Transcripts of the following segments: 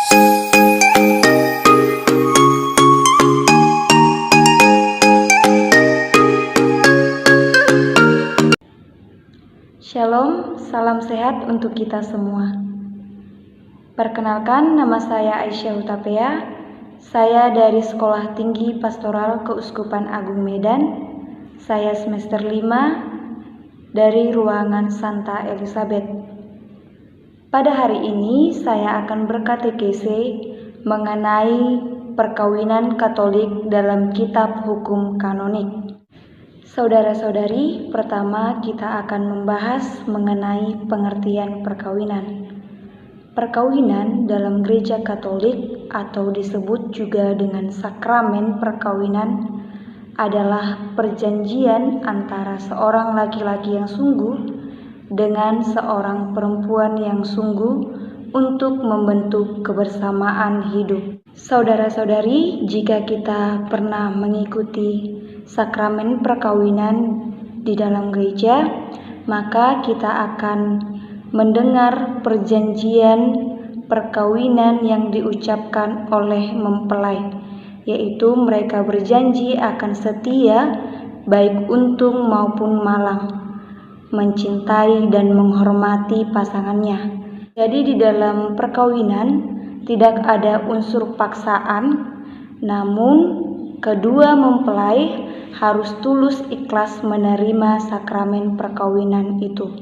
Shalom, salam sehat untuk kita semua. Perkenalkan, nama saya Aisyah Hutapea. Saya dari Sekolah Tinggi Pastoral Keuskupan Agung Medan. Saya semester 5 dari ruangan Santa Elizabeth. Pada hari ini saya akan berkatekese mengenai perkawinan Katolik dalam Kitab Hukum Kanonik. Saudara-saudari, pertama kita akan membahas mengenai pengertian perkawinan. Perkawinan dalam Gereja Katolik atau disebut juga dengan sakramen perkawinan adalah perjanjian antara seorang laki-laki yang sungguh dengan seorang perempuan yang sungguh untuk membentuk kebersamaan hidup. Saudara-saudari, jika kita pernah mengikuti sakramen perkawinan di dalam gereja, maka kita akan mendengar perjanjian perkawinan yang diucapkan oleh mempelai, yaitu mereka berjanji akan setia baik untung maupun malang, mencintai dan menghormati pasangannya. Jadi di dalam perkawinan tidak ada unsur paksaan, namun kedua mempelai harus tulus ikhlas menerima sakramen perkawinan itu.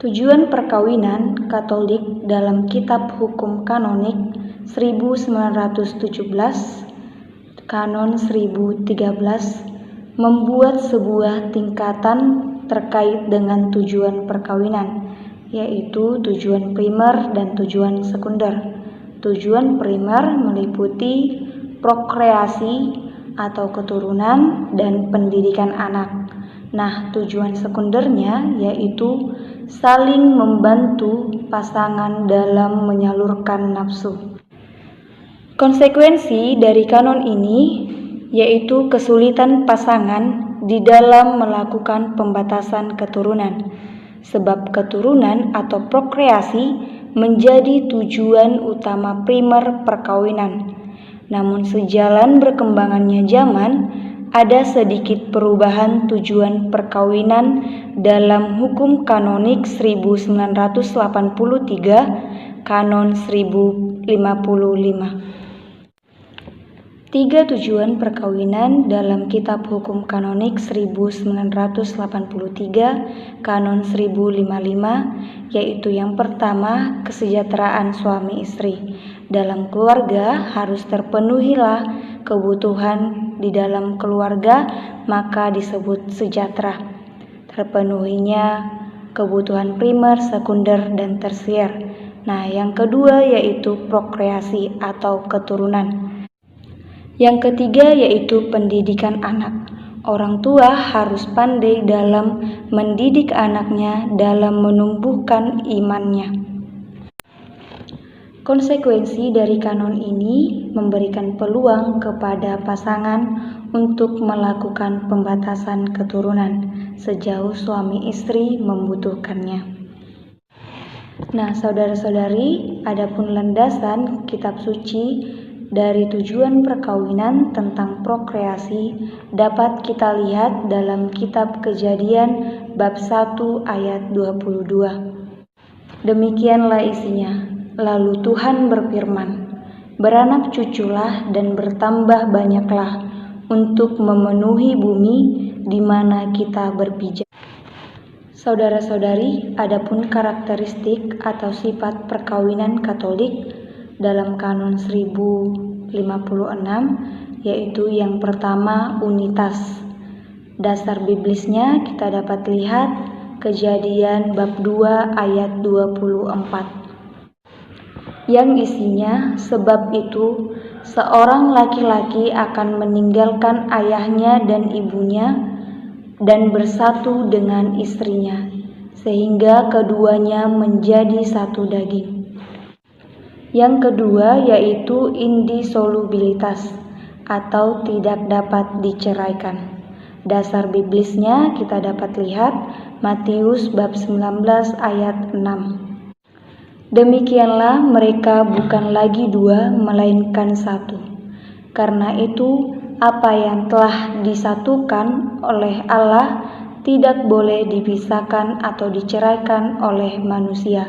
Tujuan perkawinan Katolik dalam Kitab Hukum Kanonik 1917, Kanon 1013, membuat sebuah tingkatan terkait dengan tujuan perkawinan, yaitu tujuan primer dan tujuan sekunder. Tujuan primer meliputi prokreasi atau keturunan dan pendidikan anak. Nah, tujuan sekundernya yaitu saling membantu pasangan dalam menyalurkan nafsu. Konsekuensi dari kanon ini yaitu kesulitan pasangan di dalam melakukan pembatasan keturunan, sebab keturunan atau prokreasi menjadi tujuan utama primer perkawinan. Namun sejalan berkembangannya zaman, ada sedikit perubahan tujuan perkawinan dalam Hukum Kanonik 1983, Kanon 1055. Tiga tujuan perkawinan dalam Kitab Hukum Kanonik 1983, Kanon 1055, yaitu yang pertama, kesejahteraan suami istri. Dalam keluarga harus terpenuhilah kebutuhan di dalam keluarga, maka disebut sejahtera. Terpenuhinya kebutuhan primer, sekunder, dan tersier. Nah, yang kedua yaitu prokreasi atau keturunan. Yang ketiga yaitu pendidikan anak. Orang tua harus pandai dalam mendidik anaknya dalam menumbuhkan imannya. Konsekuensi dari kanon ini memberikan peluang kepada pasangan untuk melakukan pembatasan keturunan sejauh suami istri membutuhkannya. Nah, saudara-saudari, adapun landasan kitab suci dari tujuan perkawinan tentang prokreasi dapat kita lihat dalam kitab Kejadian bab 1 ayat 22. Demikianlah isinya. Lalu Tuhan berfirman, beranak cuculah dan bertambah banyaklah untuk memenuhi bumi di mana kita berpijak. Saudara-saudari, adapun karakteristik atau sifat perkawinan Katolik dalam Kanon 1056, yaitu yang pertama unitas. Dasar biblisnya kita dapat lihat Kejadian bab 2 ayat 24. Yang isinya, sebab itu seorang laki-laki akan meninggalkan ayahnya dan ibunya dan bersatu dengan istrinya, sehingga keduanya menjadi satu daging. Yang kedua yaitu indisolubilitas atau tidak dapat diceraikan. Dasar biblisnya kita dapat lihat Matius bab 19 ayat 6. Demikianlah mereka bukan lagi dua, melainkan satu. Karena itu, apa yang telah disatukan oleh Allah tidak boleh dipisahkan atau diceraikan oleh manusia.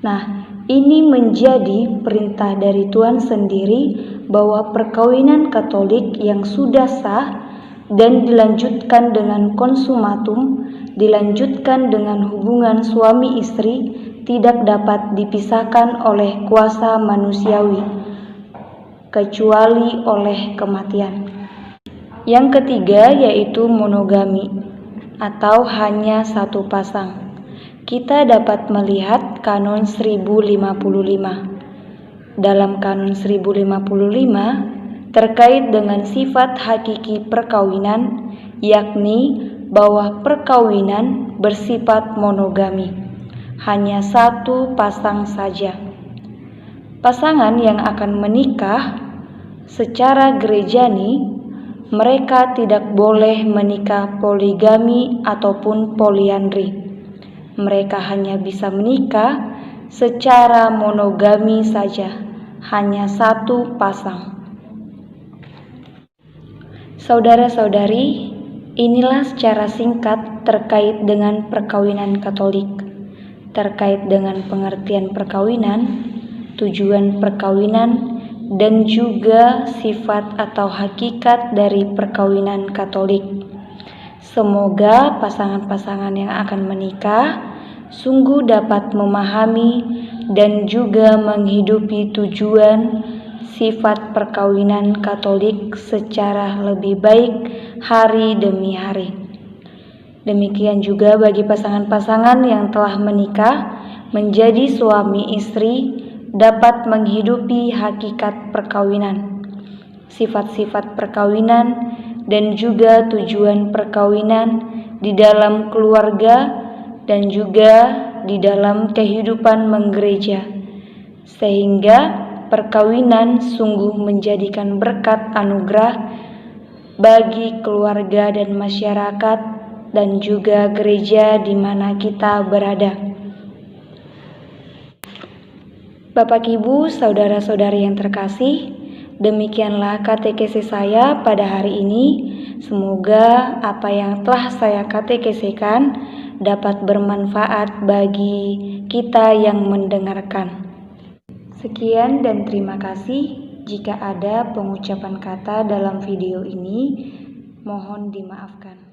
Nah, ini menjadi perintah dari Tuhan sendiri bahwa perkawinan Katolik yang sudah sah dan dilanjutkan dengan konsumatum, dilanjutkan dengan hubungan suami istri, tidak dapat dipisahkan oleh kuasa manusiawi, kecuali oleh kematian. Yang ketiga yaitu monogami, atau hanya satu pasang. Kita dapat melihat Kanon 1055. Dalam Kanon 1055 terkait dengan sifat hakiki perkawinan, yakni bahwa perkawinan bersifat monogami, hanya satu pasang saja. Pasangan yang akan menikah secara gerejani, mereka tidak boleh menikah poligami ataupun poliandri. Mereka hanya bisa menikah secara monogami saja, hanya satu pasang. Saudara-saudari, inilah secara singkat terkait dengan perkawinan Katolik, terkait dengan pengertian perkawinan, tujuan perkawinan, dan juga sifat atau hakikat dari perkawinan Katolik. Semoga pasangan-pasangan yang akan menikah sungguh dapat memahami dan juga menghidupi tujuan sifat perkawinan Katolik secara lebih baik hari demi hari. Demikian juga bagi pasangan-pasangan yang telah menikah menjadi suami istri dapat menghidupi hakikat perkawinan, sifat-sifat perkawinan, dan juga tujuan perkawinan di dalam keluarga dan juga di dalam kehidupan menggereja, sehingga perkawinan sungguh menjadikan berkat anugerah bagi keluarga dan masyarakat dan juga gereja di mana kita berada. Bapak, Ibu, saudara-saudari yang terkasih, demikianlah katekese saya pada hari ini. Semoga apa yang telah saya katekesikan dapat bermanfaat bagi kita yang mendengarkan. Sekian dan terima kasih. Jika ada pengucapan kata dalam video ini, mohon dimaafkan.